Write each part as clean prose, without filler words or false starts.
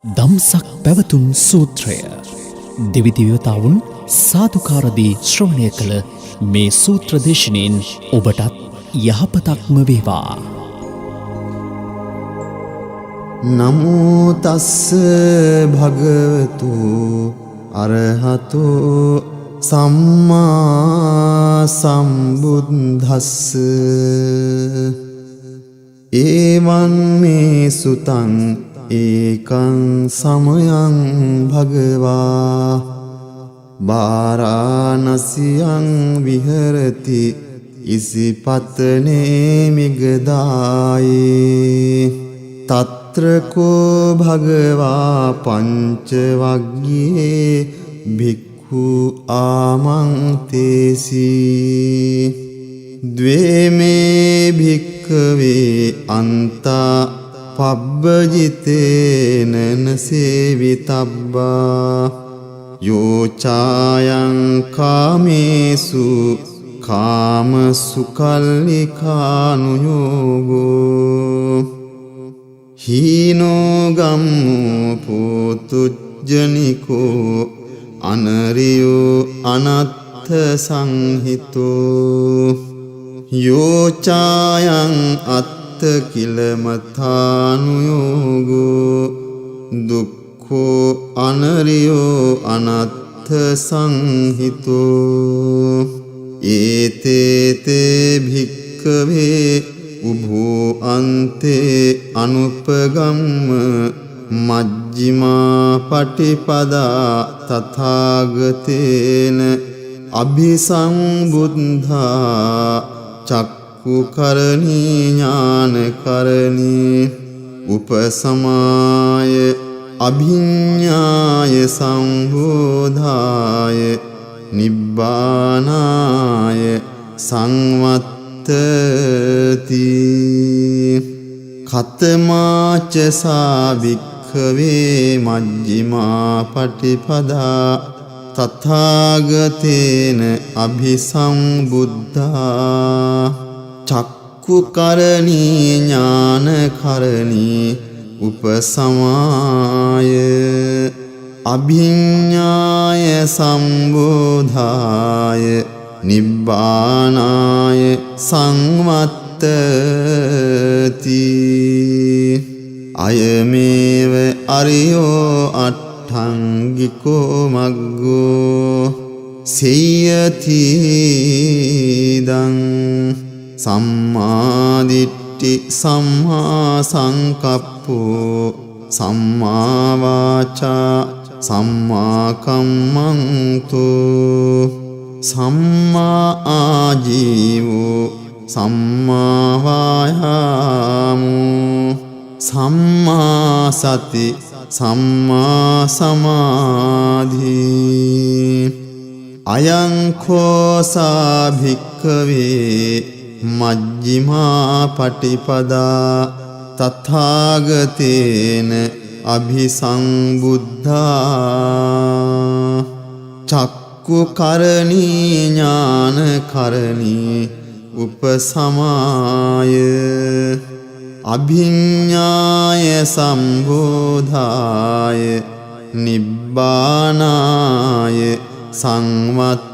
දම්සක් පැවතුම් සූත්‍රය දෙවිදිවතාවුන් සාදුකාරදී ශ්‍රවණය කළ මේ සූත්‍ර දේශනයෙන් ඔබටත් යහපතක්ම වේවා. නමෝ තස්ස භගවතු අරහතු සම්මා සම්බුද්දස්ස ඒවං මේ සුතං ඒකං සමයං භගවා වාරාණසියං විහෙරති ඉසිපතනේ මිගදායේ තත්‍රකෝ භගවා පංචවග්ගයේ භික්ඛු ආමන්තේසි ද්වේමේ භික්ඛවේ අන්තා පබ්බජිතේන නසේවිතබ්බා යෝචායං කාමේසු කාමසුකල්ලිකානුයෝගෝ හීනෝ ගම්මෝ පෝතුජ්ජනිකෝ අනරියෝ අනත්ථ සංහිතෝ යෝචායං කිලමතානුයෝගෝ දුක්ඛෝ අනරියෝ අනත්ථ සංහිතෝ ඒතේතේ භික්ඛවේ උභෝ අන්තේ අනුපගම්ම මජ්ක්‍ධිමා පටිපදා තථාගතේන අභිසම්බුද්ධා චක්ඛුකරණී ඥානකරණී උපසමාය අභිඤ්ඤාය සම්බෝධාය නිබ්බානාය සංවත්තති කතමාච සාවික්ඛවේ මජ්ක්‍ධිමා පටිපදා තථාගතේන අභිසම්බුද්ධා චක්ඛුකරණී ඥානකරණී උපසමාය අභිඤ්ඤාය සම්බෝධාය නිබ්බානාය සංවත්තති අයමේව අරියෝ අට්ඨංගිකෝ මග්ගෝ සේයතිදං සම්මාදිට්ඨි සම්මා සංකප්පෝ සම්මා වාචා සම්මා කම්මන්තෝ සම්මා ආජීවෝ සම්මා වායාමෝ සම්මා සති සම්මා සමාධි අයං කෝසා භික්ඛවේ මජ්ක්‍ධිමා පටිපදා තථාගතේන අභිසම්බුද්ධා චක්ඛුකරණී ඥානකරණී උපසමාය අභිඤ්ඤාය සම්බෝධාය නිබ්බානාය සංවත්තති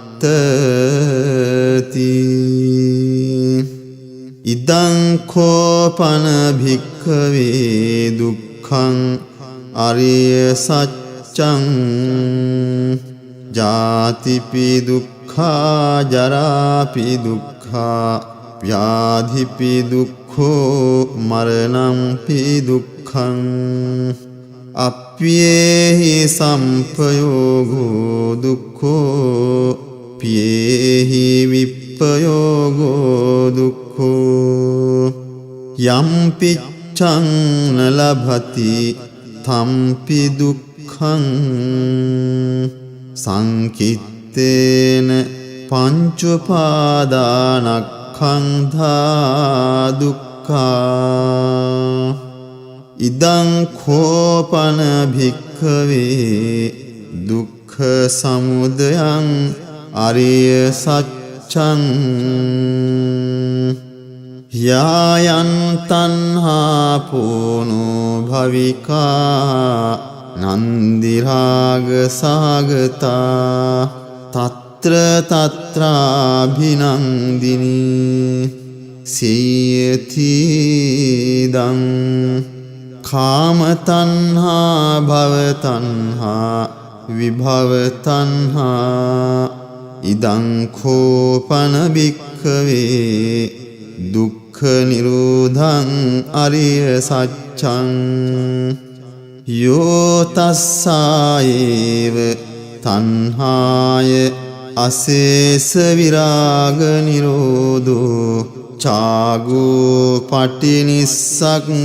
ඉදං කෝපන භික්ඛවේ දුක්ඛං අරිය සත්‍යං ජාතිපි දුක්ඛා ජරාපි දුක්ඛා ව්‍යාධිපි දුක්ඛෝ මරණංපි දුක්ඛං අප්පියේහි සම්පයෝගෝ දුක්ඛෝ පියේහි විප්පයෝගෝ දුක්ඛෝ යම්පිච්ඡං නලභති තම්පි දුක්ඛං සංකිත්තේන පංචඋපාදානස්කන්ධා දුක්ඛා ඉදං කෝපන භික්ඛවේ දුක්ඛ සමුදයං අරිය සත්‍යං යායන් තණ්හා පෝනෝ භවිකා නන්දිරාග සාගතා තත්‍ර තත්‍රාභිනන්දිනී සීයතිදං කාමතණ්හා භවතණ්හා විභවතණ්හා ඉදං කෝපන භික්ඛවේ දුක්ඛ නිරෝධං අරිය සත්‍යං යෝ තස්සායේව තණ්හාය අශේෂ විරාග නිරෝධෝ චාගෝ පටිනිස්සග්ගෝ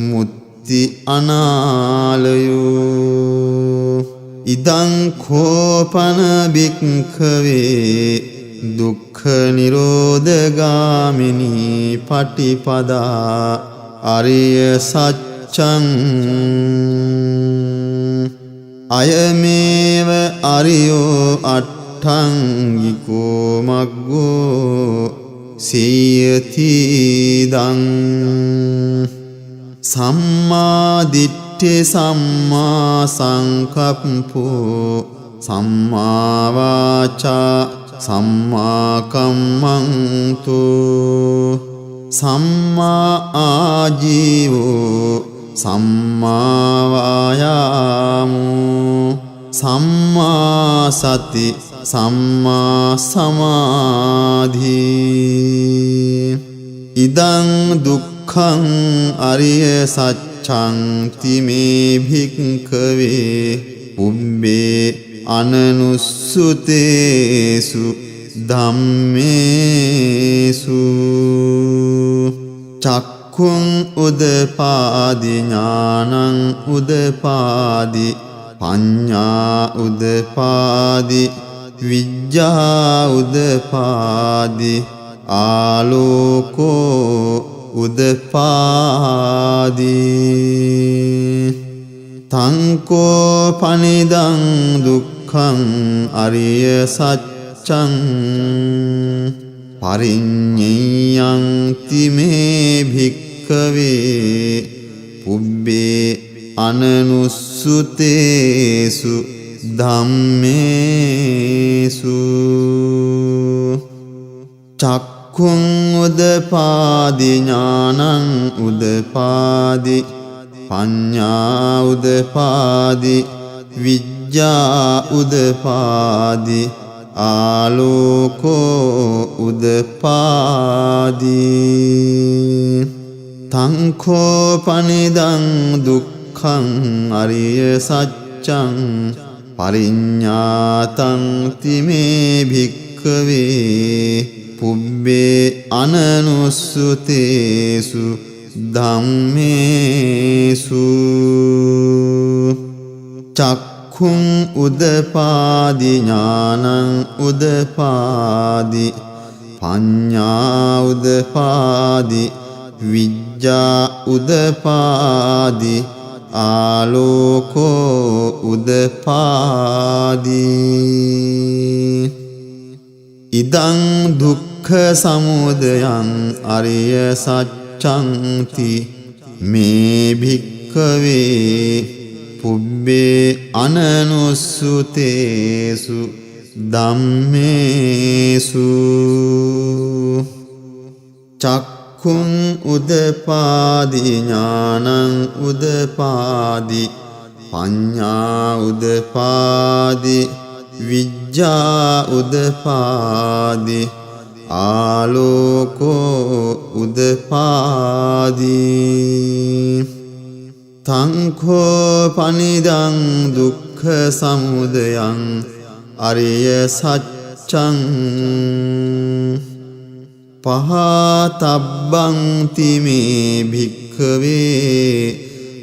මුත්ති අනාලයෝ ඉදං කෝපන භික්ඛවේ දුක්ඛ නිරෝධගාමිනී පටිපදා අරිය සත්‍යං අයමේව අරියෝ අට්ඨංගිකෝ මග්ගෝ සීයතිදං සම්මා දිට්ඨි සම්මා සංකප්පෝ සම්මා වාචා සම්මා කම්මන්තෝ සම්මා ආජීවෝ සම්මා වායාමෝ සම්මා සති සම්මා සමාධි ඉදං දුක්ඛං අරිය සත්‍යං තිමේ භික්ඛවේ උබ්බේ අනනුස්සුතේසු ධම්මේසු චක්ඛුං උදපාදි ඥානං උදපාදි පඤ්ඤා උදපාදි විඤ්ඤා උදපාදි ආලෝකෝ උදපාදි තංකෝ පනිදං දුක්ඛං අරිය සත්‍යං පරිඤ්ඤයං තිමේ භික්ඛවේ පුබ්බේ අනනුස්සුතේසු ධම්මේසු චක්ඛුං උදපාදි ඥානං උදපාදි පඤ්ඤා උදපාදි විඤ්ඤා උදපාදි ආලෝකෝ උදපාදි තංකෝ පනිදං දුක්ඛං අරිය සත්‍යං පරිඤ්ඤාතං තිමේ භික්ඛවේ පුබ්බේ අනනුස්සුතේසු ධම්මේසු චක්ඛුං උදපාදි ඥානං උදපාදි පඤ්ඤා උදපාදි විඤ්ඤා උදපාදි ආලෝකෝ උදපාදි ඉදං දුක්ඛ සමුදයං අරිය සත්‍යං මේ භික්ඛවේ පුබ්බේ අනනුස්සුතේසු ධම්මේසු චක්ඛුං උදපාදි ඥානං උදපාදි පඤ්ඤා උදපාදි විඤ්ඤා උදපාදි ආලෝකෝ උදපාදි තංකෝ පනිදං දුක්ඛ සමුදයං අරිය සත්‍යං පහතබ්බං තිමේ භික්ඛවේ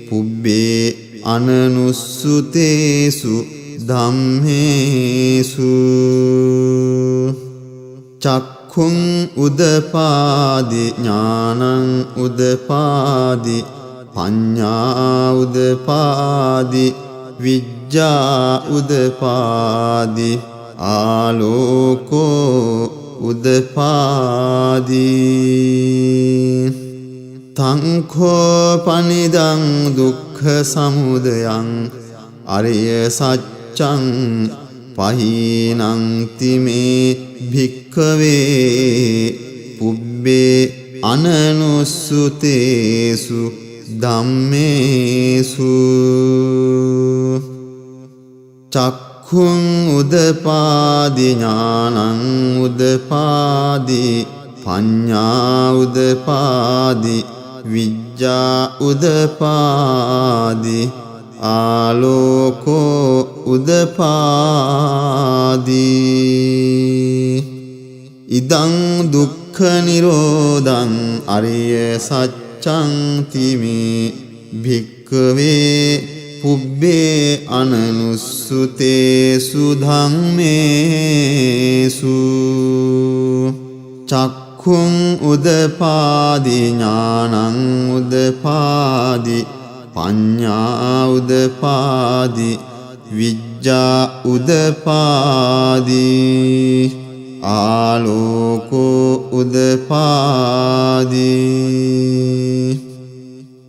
පුබ්බේ අනනුස්සුතේසු ධම්මේසු චක්ඛුං උදපාදි ඥානං උදපාදි පඤ්ඤා උදපාදි විඤ්ඤා උදපාදි ආලෝකෝ උදපාදි තංකෝ පනිදං දුක්ඛ දුක්ඛ සමුදයං අරිය සත්‍යං පහීනංති මේ භික්ඛවේ පුබ්බේ අනනුස්සුතේසු ධම්මේසු චක්ඛුං උදපාදි ඥානං උදපාදි පඤ්ඤා උදපාදි විඤ්ඤා උදපාදි ආලෝකෝ උදපාදි ඉදං දුක්ඛ නිරෝධං අරිය සත්‍යං තිමේ භික්ඛවේ පුබ්බේ අනනුස්සුතේසු ධම්මේසු චක්ඛුං උදපාදි ඥානං උදපාදි පඤ්ඤා උදපාදි විඤ්ඤා උදපාදි ආලෝකෝ උදපාදි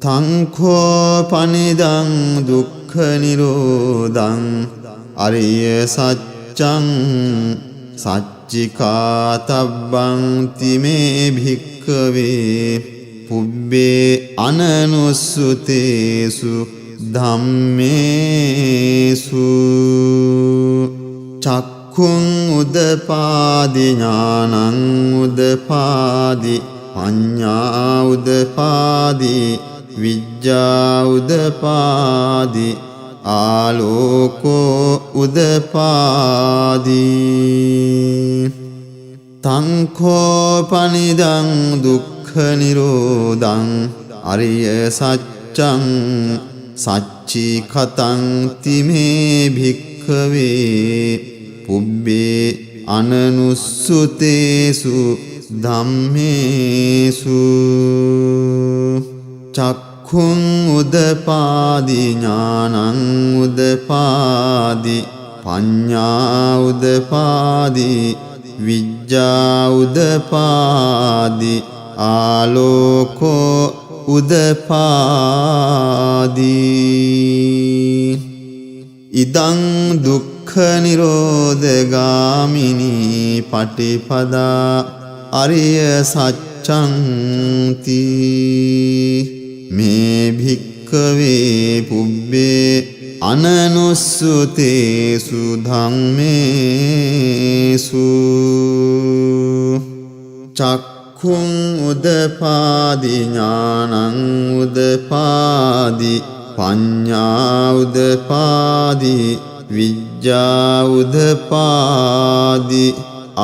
තංඛෝ පනිදං දුක්ඛ නිරෝධං අරිය සත්‍යං සච්චිකාතබ්බං තිමේ භික්ඛවේ පුබ්බේ අනනුස්සුතේසු ධම්මේසු චක්ඛුං උදපාදි ඥානං උදපාදි පඤ්ඤා උදපාදි විඤ්ඤා උදපාදි ආලෝකෝ උදපාදි තංඛෝ පනිදං දුක්ඛ නිරෝධං අරිය සත්‍යං සච්චිකතං තිමේ භික්ඛවේ පුබ්බේ අනනුස්සුතේසු ධම්මේසු චක්ඛුං උදපාදි ඥානං උදපාදි පඤ්ඤා උදපාදි විඤ්ඤා උදපාදි ආලෝකෝ උදපාදි ඉදං දුක්ඛ නිරෝධගාමිනී පටිපදා අරිය සත්‍යං තී මේ භික්ඛවේ පුබ්බේ අනනුස්සුතේසු ධම්මේසු චක්ඛුං උදපාදි ඥානං උදපාදි පඤ්ඤා උදපාදි විඤ්ඤා උදපාදි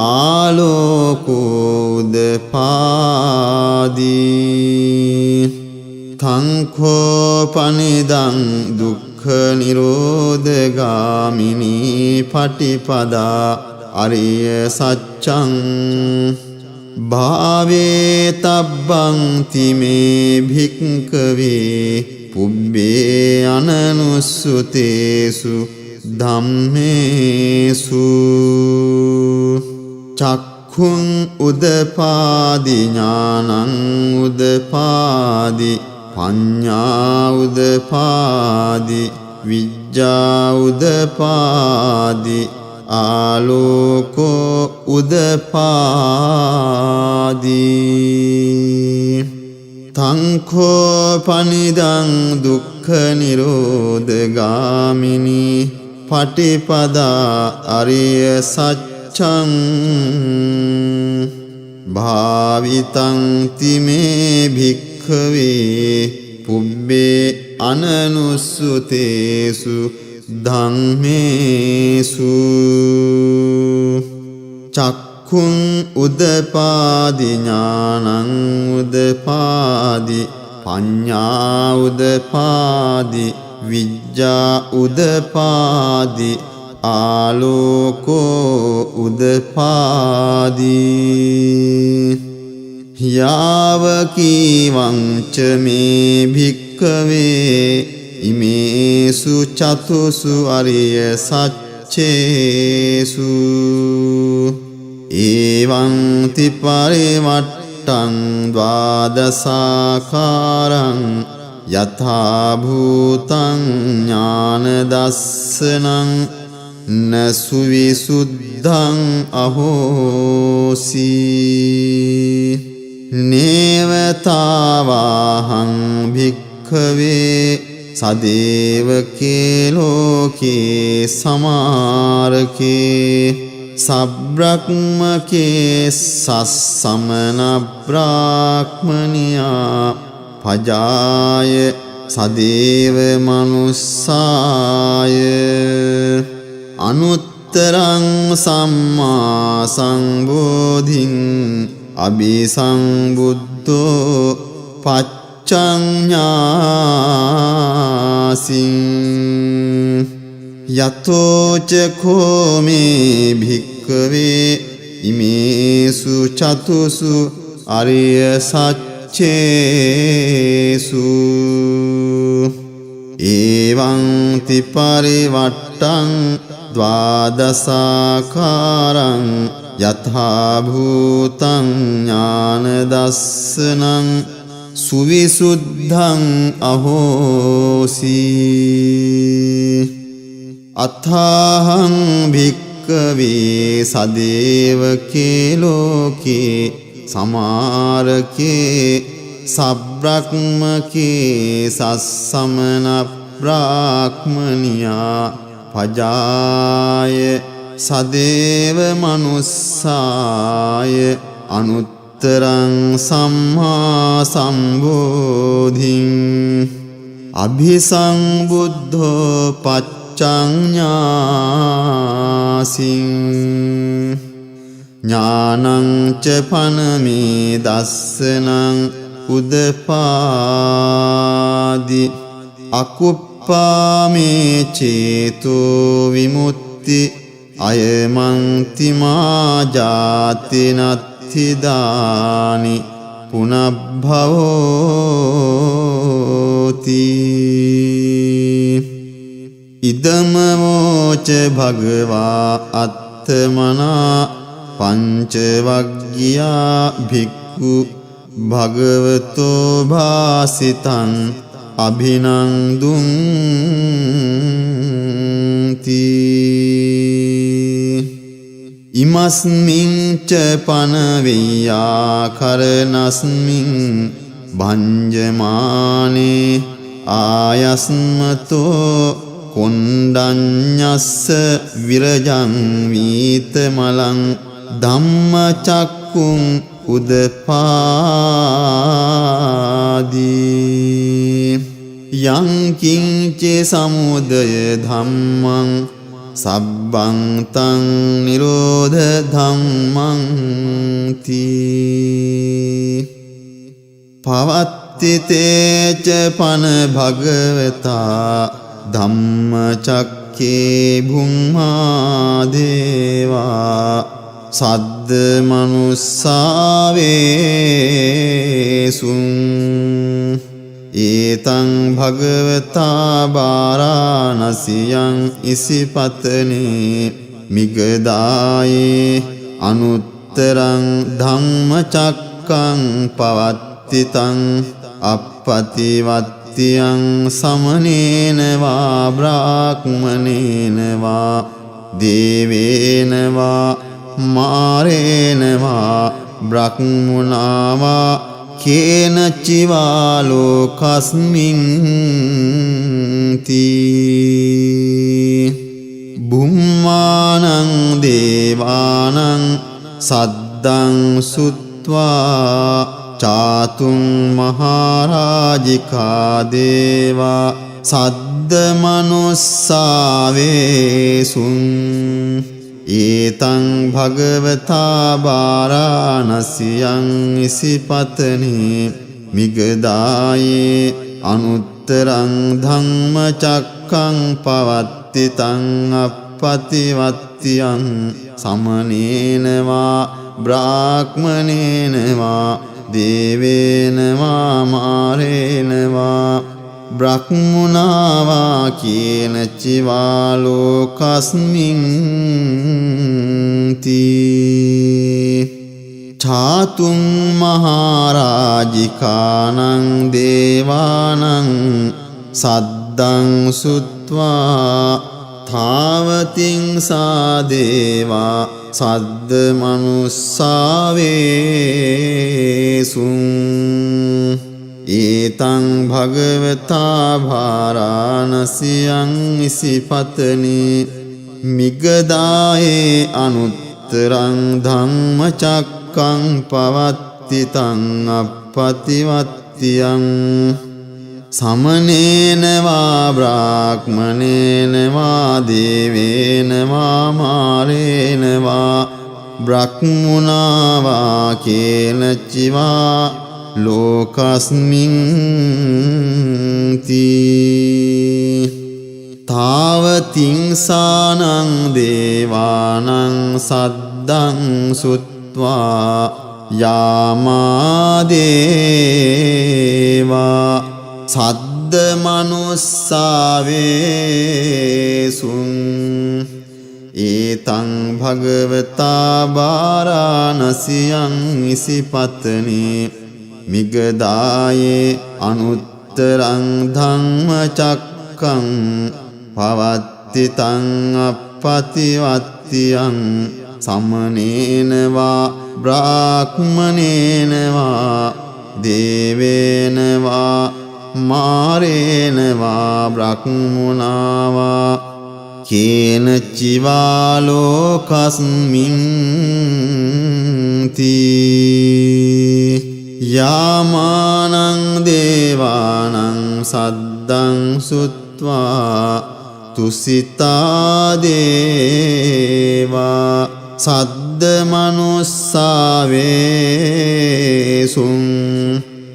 ආලෝකෝ උදපාදි තංඛෝ පනිදං දුක්ඛ නිරෝධගාමිනී පටිපදා අරිය සත්‍යං භාවේ තබ්බං තිමේ භික්ඛවේ පුබ්බේ අනනුස්සුතේසු ධම්මේසු චක්ඛුං උදපාදි ඥානං උදපාදි පඤ්ඤා උදපාදි විඤ්ඤා උදපාදි ආලෝකෝ උදපාදි තංඛෝ පනිදං දුක්ඛ නිරෝධගාමිනී පටිපදා අරිය සත්‍යං භාවිතං තිමේ භික්ඛවේ පුබ්බේ අනනුස්සුතේසු ධම්මේසු චක්ඛුං උදපාදි ඥානං උදපාදි පඤ්ඤා උදපාදි විඤ්ඤා උදපාදි ආලෝකෝ උදපාදි යාව කීවං ච මේ භික්ඛවේ ඉමේසු චතුසු අරිය සච්චේසු එවං තිපරිවට්ටං ද්වාදසාකාරං යථා භූතං ඥාන දස්සනං නසු විසුද්ධං අහෝසි නේවතාවාහං භික්ඛවේ සදේවකේ ලෝකේ සමාරකේ සබ්‍රක්මකේ සස්සමන බ්‍රාහ්මනියා පජාය සදේව මනුස්සාය අනුත්තරං සම්මා සංබෝධින් අபிසංබුද්ධෝ පච්චඤ්ඤාසින් යතෝච කෝමේ භික්ඛවේ ඉමේසු චතුසු අරිය සච්චේසු එවං තිපරිවට්ටං ද්වාදසාකාරං යථා භූතං ඥාන දස්සනං සුවිසුද්ධං අහෝසි අත්ථාහං භික්ඛවේ සදේවකේ ලෝකේ සමාරකේ සබ්‍රක්මකේ සස්සමන බ්‍රාහ්මනියා පජාය සදේව මනුස්සාය අනුත්තරං සම්මා සම්බෝධින් අභිසංබුද්ධෝ පච්චඤ්ඤාසින් ඥානං ච පනමේ දස්සනං උදපාදි අකුප්පාමේ චේතෝ විමුක්ති අයමන්ති මා ජාති නත්ථිදානි පුනබ්භවෝති ඉදමමෝච භගවා අත්තමනා පංචවග්ගියා භික්ඛු භගවතෝ භාසිතං අභිනන්දුන්ති ඉමස්මින් ච පනවෙය්‍යා කරනස්මින් භංජමානේ ආයස්මතෝ කොණ්ඩඤ්ඤස්ස විරජං වීතමලං ධම්මචක්කුං උදපාදී යං කිංච සමුදය ධම්මං සබ්බං තං නිරෝධ ධම්මං තී පවත්ති තේච පන භගවතා ධම්මචක්කේ භුම්මා දේවා සද්ද මනුස්සාවේසුං ඒතං භගවතා බාරාණසියං ඉසිපතනේ මිගදායේ අනුත්තරං ධම්මචක්කං පවත්තිතං අප්පතිවත්තියං සමනේන වා බ්‍රාහ්මනේන වා දේවේන වා මාරේන වා බ්‍රහ්මුණා වා කේන චිවා ලෝකස්මින් තී බුම්මානං දේවානං සද්දං සුත්වා චාතුං මහරජිකා දේවා සද්ද මනුස්සාවේසුං ඒතං භගවතා බාරාණසියං ඉසිපතනේ මිගදායේ අනුත්තරං ධම්මචක්කං පවත්තිතං අප්පතිවත්තියං සමනේන වා බ්‍රාහ්මනේන වා දේවේන වා මාරේන වා බ්‍රහ්මුණා වා කේන චිවා ලෝකස්මින් තී චාතුම් මහරජිකානං දේවානං සද්දං සුත්වා තාවතින් සා දේවා සද්ද මනුස්සාවේසුං ඒතං භගවතා භාරාණසියං ඉසිපතනි මිගදායේ අනුත්තරං ධම්මචක්කං පවත්තිතං අප්පතිවත්තියං සමනේන වා බ්‍රාහ්මනේන වා දේවේන වා මාරේන වා බ්‍රහ්මුණා වා කේනචිවා ලෝකස්මින් තී තාවතින් සානං දේවානං සද්දං සුත්වා යාමා දේවා සද්ද මනුස්සාවේසුං ඒතං භගවතා භාරාණසියං ඉසිපතනි මිගදායේ අනුත්තරං ධම්මචක්කං පවත්තිතං අප්පතිවත්තියං සමනේන වා බ්‍රාහ්මනේන වා දේවේන වා මාරේන වා බ්‍රහ්මුණා වා කේනචිවා ලෝකස්මින් තී යාමානං දේවානං සද්දං සුත්වා තුසිතා දේවා සද්ද මනුස්සාවේසුං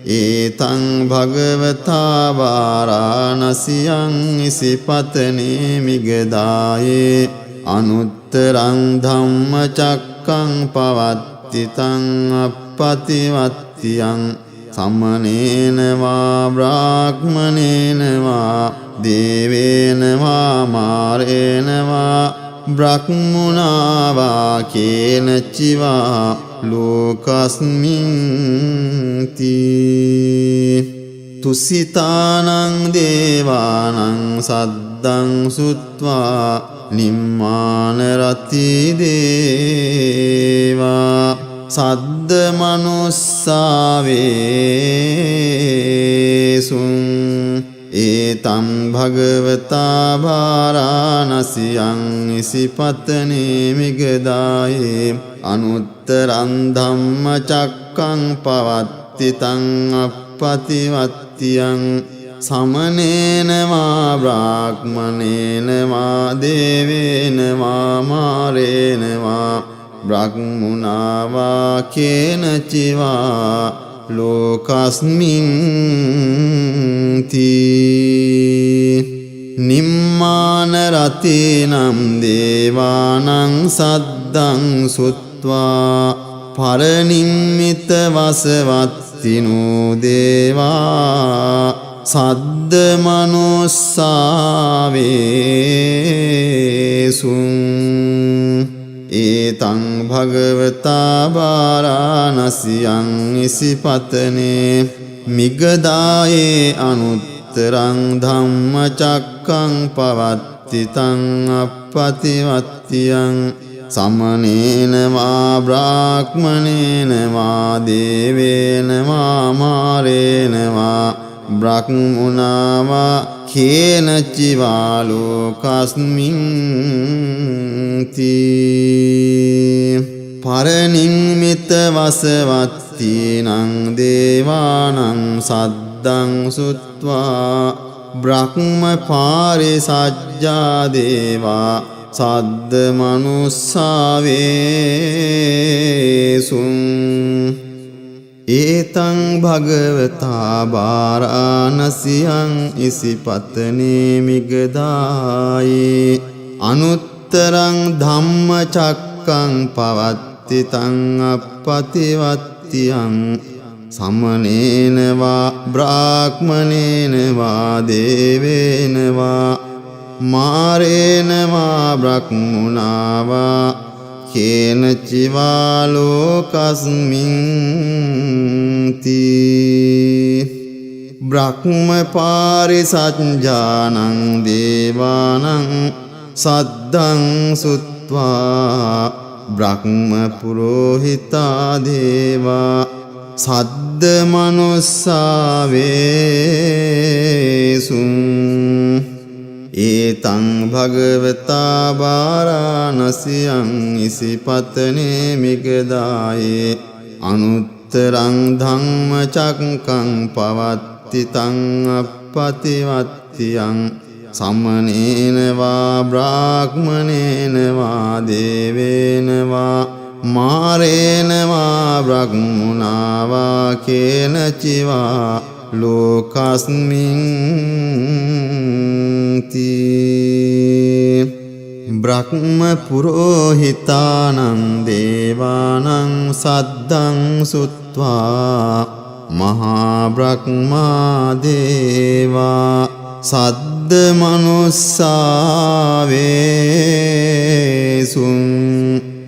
ඒතං භගවතා වාරාණසියං ඉසිපතනේ මිගදායේ අනුත්තරං ධම්මචක්කං පවත්තිතං අප්පතිවත්තියං සමනේන වා බ්‍රාහ්මනේන වා දේවේන වා මාරේන වා බ්‍රහ්මුණා වා කේනචිවා ලෝකස්මින් තී තුසිතානං දේවානං සද්දං සුත්වා නිම්මාන රති දේවා සද්ද මනුස්සාවේසුං ඒතං භගවතා භාරාණසියං ඉසිපතනේ මිගදායේ අනුත්තරං ධම්මචක්කං පවත්තිතං අප්පතිවත්තියං සමනේන වා බ්‍රාහ්මනේන වා දේවේන වා මාරේන වා බ්‍රහ්මුණා වා කේනචිවා ලෝකස්මින් තී නිම්මාන රතේනම් දේවානං සද්දං සුත්වා පරනිම්මිත වසවත්තිනෝ දේවා සද්ද මනුස්සාවේසුං ඒතං භගවතා භාරාණසියං ඉසිපතනේ මිගදායේ අනුත්තරං ධම්මචක්කං පවත්තිතං අප්පතිවත්තියං සමනේන වා බ්‍රාහ්මනේන වා දේවේන වා මාරේන වා බ්‍රහ්මුණා වා කේනචිවා ලෝකස්මින් තී පරනිම්මිත වසවත්තිනං දේවානං සද්දං සුත්වා බ්‍රහ්ම පාරිසජ්ජා දේවා සද්ද මනුස්සාවේසුං ඒතං භගවතා භාරාණසියං ඉසිපතනේ මිගදායේ අනුත්තරං ධම්මචක්කං පවත්තිතං අප්පතිවත්තියං සමනේන වා බ්‍රාහ්මනේන වා දේවේන වා මාරේන වා බ්‍රහ්මුණා වා කේන චිවා ලෝකස්මින් තී බ්‍රහ්ම පාරිසඤ්ජානං දේවානං සද්දං සුත්වා බ්‍රහ්ම පුරෝහිතා දේවා සද්ද මනුස්සාවේසුං ඒතං භගවතා වාරාණසියං ඉසිපතනේ මිගදායේ අනුත්තරං ධම්මචක්කං පවත්තිතං අප්පතිවත්තියං සමනේන වා බ්‍රාහ්මනේන වා දේවේන වා මාරේන වා බ්‍රහ්මුණා වා කේන චිවා ලෝකස්මින් තී බ්‍රහ්ම පුරෝහිතානං දේවානං සද්දං සුත්වා මහා බ්‍රහ්මා දේවා සද්ද මනුස්සාවේසුං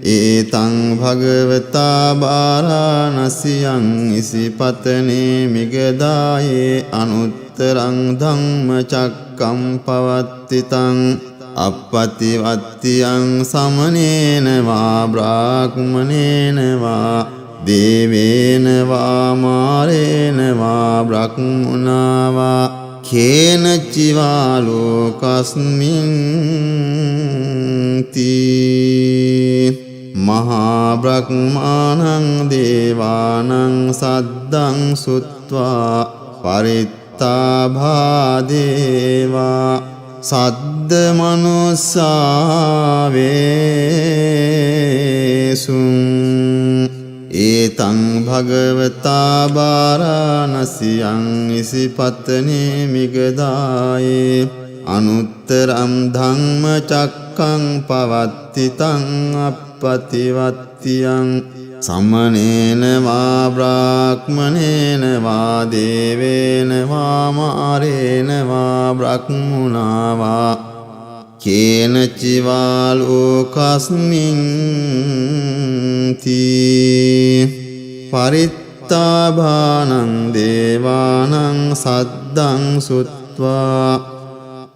ඒතං භගවතා වාරාණසියං ඉසිපතනේ මිගදායේ අනුත්තරං ධම්මචක්කං පවත්තිතං අප්පතිවත්තියං සමනේන වා බ්‍රාහ්මනේන වා දේවේන වා මාරේන වා බ්‍රහ්මුණා වා කේන චිවා ලෝකස්මින් තී මහා බ්‍රහ්මාණං දේවානං සද්දං සුත්වා පරිත්තාභා දේවා සද්ද මනුස්සාවේසුං ඒතං භගවතා වාරාණසියං ඉසිපතනේ මිගදායේ අනුත්තරං ධම්මචක්කං පවත්තිතං අප්පතිවත්තියං සමනේන වා බ්‍රාහ්මනේන වා දේවේන වා මාරේන වා බ්‍රහ්මුණා වා කේන චිවා ලෝකස්මින් තී පරිත්තාභානං දේවානං සද්දං සුත්වා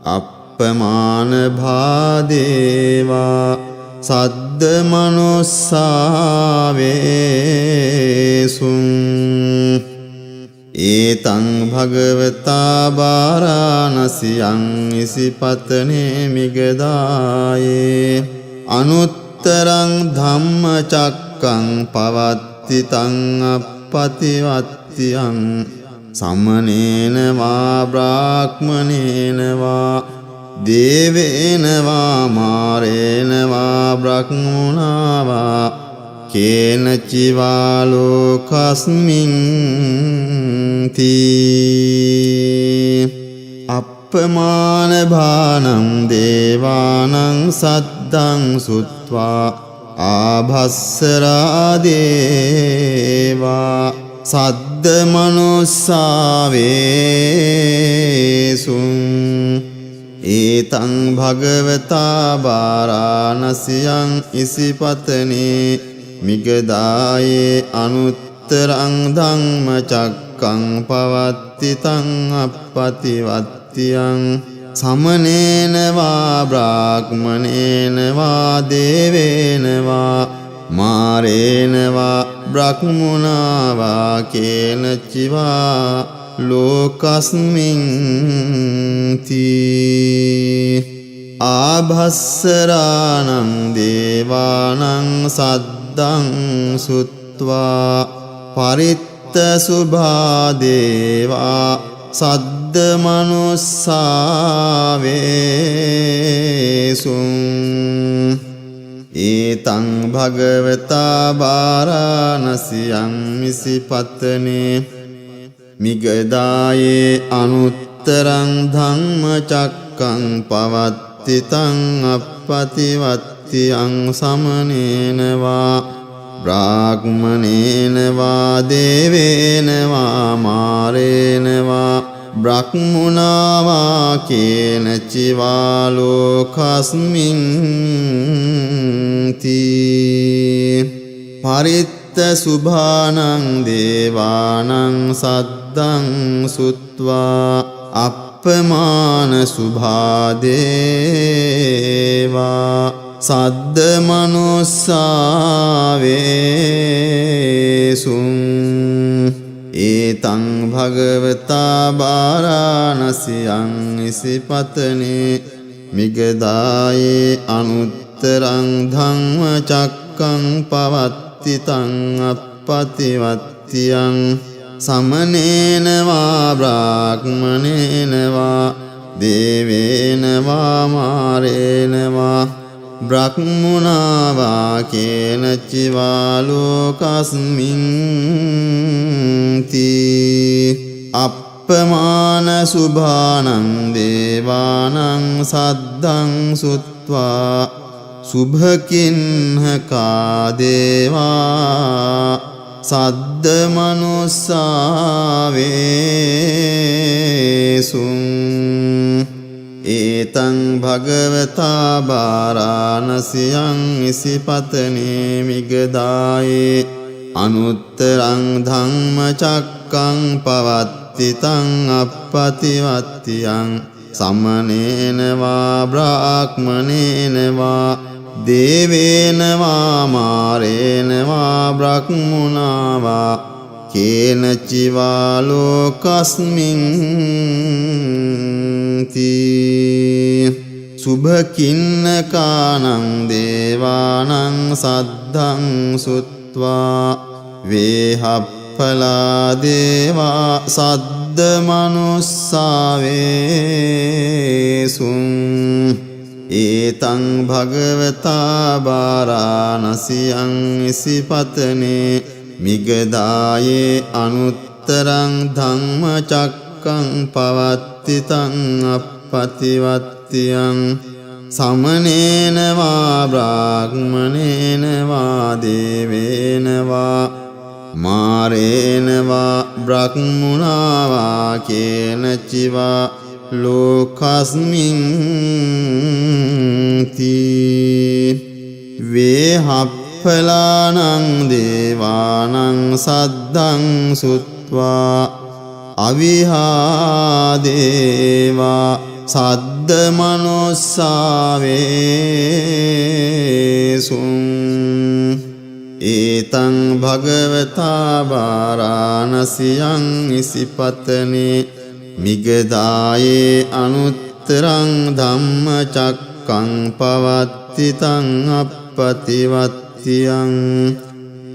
අප්පමාන භාදේවා සද්ද මනුස්සාවේසුං ඒතං භගවතා වාරාණසියං ඉසිපතනේ මිගදායේ අනුත්තරං ධම්මචක්කං පවත්තිතං අප්පතිවත්තියං සමනේන වා බ්‍රාහ්මනේන වා දේවේන වා මාරේන වා බ්‍රහ්මුණා වා කේන චිවා ලෝකස්මින් තී අප්පමාන භානං දේවානං සද්දං සුත්වා ආභස්සරා දේවා සද්ද මනුස්සාවේසුං ඒතං භගවතා වාරාණසියං ඉසිපතනේ මිගදායේ අනුත්තරං ධම්මචක්කං පවත්තිතං අප්පතිවත්තියං සමනේන වා බ්‍රාහ්මනේන වා දේවේන වා මාරේන වා බ්‍රහ්මුණා වා කේන චිවා ලෝකස්මින් තී ආභස්සරාණං දේවානං සද්දං සුත්වා පරිත්තසුභා දේවා සද්ද මනුස්සාවේසුං ඒතං භගවතා වාරාණසියං ඉසිපතනේ මිගදායේ අනුත්තරං ධම්මචක්කං පවත්තිතං අප්පතිවත්තියං සමනේන වා බ්‍රාහ්මනේන වා දේවේන වා මාරේන වා බ්‍රහ්මුණාවා කේන චිවා ලෝකස්මින් තී පරිත්ත සුභානං දේවානං සද්දං සුත්වා අප්පමාන සුභා දේවා සද්ද මනුස්සාවේසුං ඒතං භගවතා බාරාණසියං ඉසිපතනේ මිගදායේ අනුත්තරං ධම්ම චක්කං පවත්ති තං අප්පතිවත්තියං සමනේන වා බ්‍රාහ්මනේන වා දේවේන වා මාරේන වා බ්‍රහ්මුණාවා කේන චිවා ලෝකස්මින් තී අප්පමාන සුභානං දේවානං සද්දං සුත්වා සුභකින්හකා දේවා සද්ද මනුස්සාවේසුං ඒතං භගවතා බාරාණසියං ඉසිපතනේ මිගදායේ අනුත්තරං ධම්ම චක්කං පවත්ති තං අප්පතිවත්තියං සමනේන වා බ්‍රාහ්මනේන වා දේවේන වා මාරේන වා බ්‍රහ්මුණාවා කේන චිවා ලෝකස්මින් තී සුභකින්නකානං දේවානං සද්දං සුත්වා වේහප්පලා දේවා සද්ද මනුස්සාවේසුං ඒතං භගවතා බාරාණසියං ඉසිපතනේ මිගදායේ අනුත්තරං ධම්ම චක්කං පවත්ති තං අප්පතිවත්තියං සමනේන වා බ්‍රාහ්මනේන වා දේවේන වා මාරේන වා බ්‍රහ්මුණාවා කේන චිවා ලෝකස්මින් තී වේහප්පලානං දේවානං සද්දං සුත්වා අවිහා දේවා සද්ද මනුස්සාවේසුං ඒතං භගවතා බාරාණසියං ඉසිපතනේ මිගදායේ අනුත්තරං ධම්ම චක්කං පවත්ති තං අප්පතිවත්තියං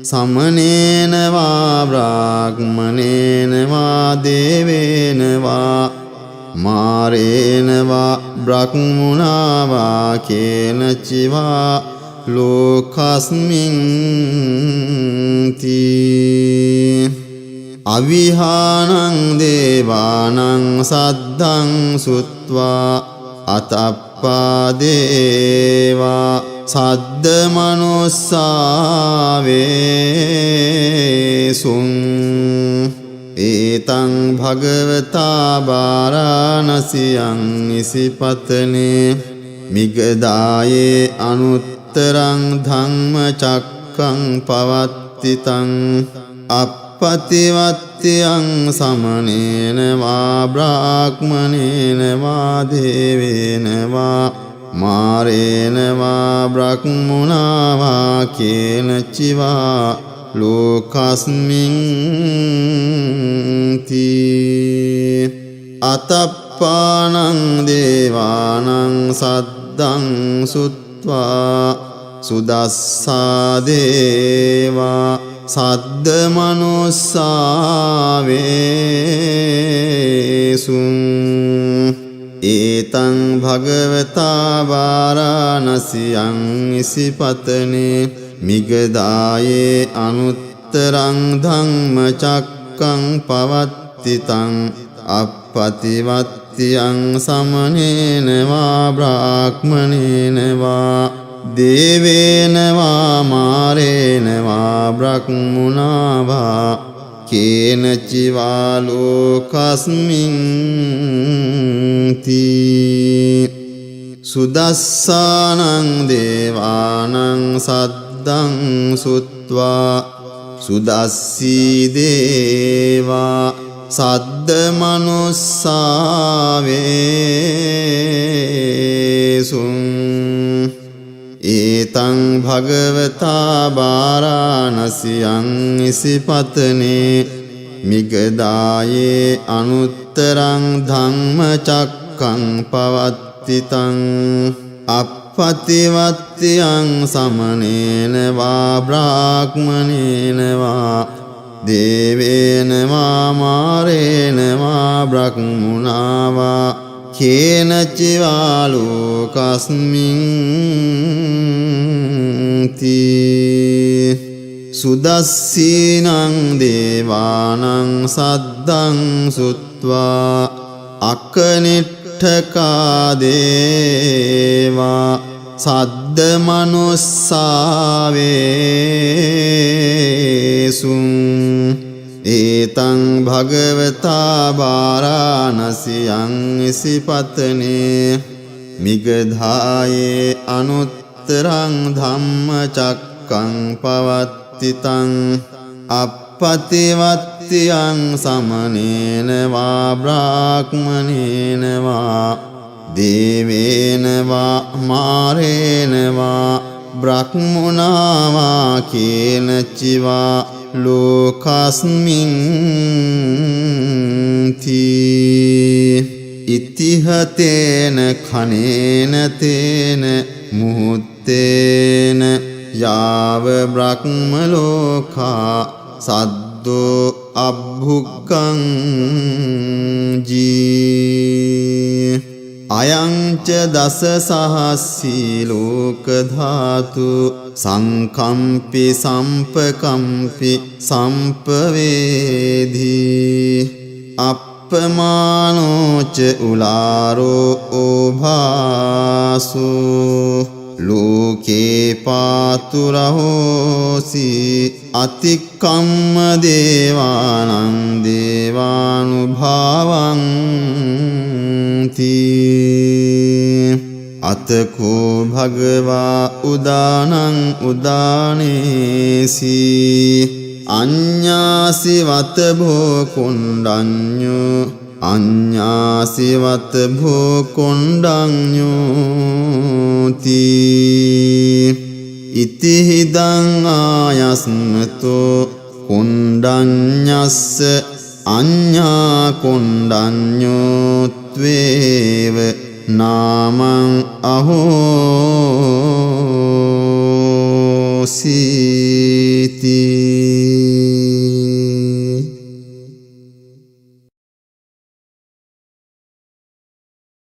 සමනේන වා බ්‍රාහ්මනේන වා දේවේන වා මාරේන වා බ්‍රහ්මුණාවා කේන චිවා ලෝකස්මින් තී අවිහානං දේවානං සද්දං සුත්වා අතප්පා දේවා සද්ද මනුස්සාවේසුං ඒතං භගවතා බාරාණසියං ඉසිපතනේ මිගදායේ අනුත්තරං ධම්ම චක්කං පවත්ති තං අප්පතිවත්තියං සමනේන වා බ්‍රාහ්මනේන වා දේවේන වා මාරේන වා බ්‍රහ්මුණාවා කේන චිවා ලෝකස්මින් තී අතප්පානං දේවානං සද්දං සුත්වා සුදස්සා දේවා සද්ද මනුස්සාවේසුං ඒතං භගවතා බාරාණසියං ඉසිපතනේ මිගදායේ අනුත්තරං ධම්ම චක්කං පවත්ති තං අප්පතිවත්තියං සමනේන වා බ්‍රාහ්මනේන වා දේවේන වා මාරේන වා බ්‍රහ්මුණාවා කේන චිවා ලෝකස්මින් තී සුදස්සානං දේවානං සද්දං සුත්වා සුදස්සී දේවා සද්ද මනුස්සාවේසුං ඒතං භගවතා වාරාණසියං ඉසිපතනේ මිගදායේ අනුත්තරං ධම්මචක්කං පවත්තිතං අප්පතිවත්තියං සමනේන වා බ්‍රාහ්මනේන වා දේවේන වා මාරේන වා බ්‍රහ්මුණා වා කේන චිවා ලෝකස්මින් තී සුදස්සීනං දේවානං සද්දං සුත්වා අකනිට්ඨකා දේවා සද්ද මනුස්සාවේසුං ඒතං භගවතා වාරාණසියං ඉසිපතනේ මිගධායේ අනුත්තරං ධම්මචක්කං පවත්තිතං අප්පතිවත්තියං සමනේන වා බ්‍රාහ්මනේන වා දේවේන වා මාරේන වා බ්‍රහ්මුණා වා කේන චිවා ලෝකස්මින් තී ඉතිහතේන khනේන තේන මුහුත්තේන යාව බ්‍රහ්ම ලෝකා සද්දෝ අබ්භුක්ඛං ජී අයං ච දස සහස්සී ලෝක ධාතු සංකම්පි සම්පකම්පි සම්පවේදී අප්පමානෝච උලාරෝ ඕභාසෝ ලෝකේ පාතුරහෝසි අතික්කම්ම දේවානං දේවානුභාවං තී අතකෝ භගවා උදානං උදානේසි අඤ්ඤාසි වත භෝ කොණ්ඩඤ්ඤෝ අඤ්ඤාසි වත භෝ කොණ්ඩඤ්ඤෝ තී ඉතිහිදං ආයස්මතෝ කොණ්ඩඤ්ඤස්ස අඤ්ඤා කොණ්ඩඤ්ඤෝ ත්වේව නාමං අහෝසි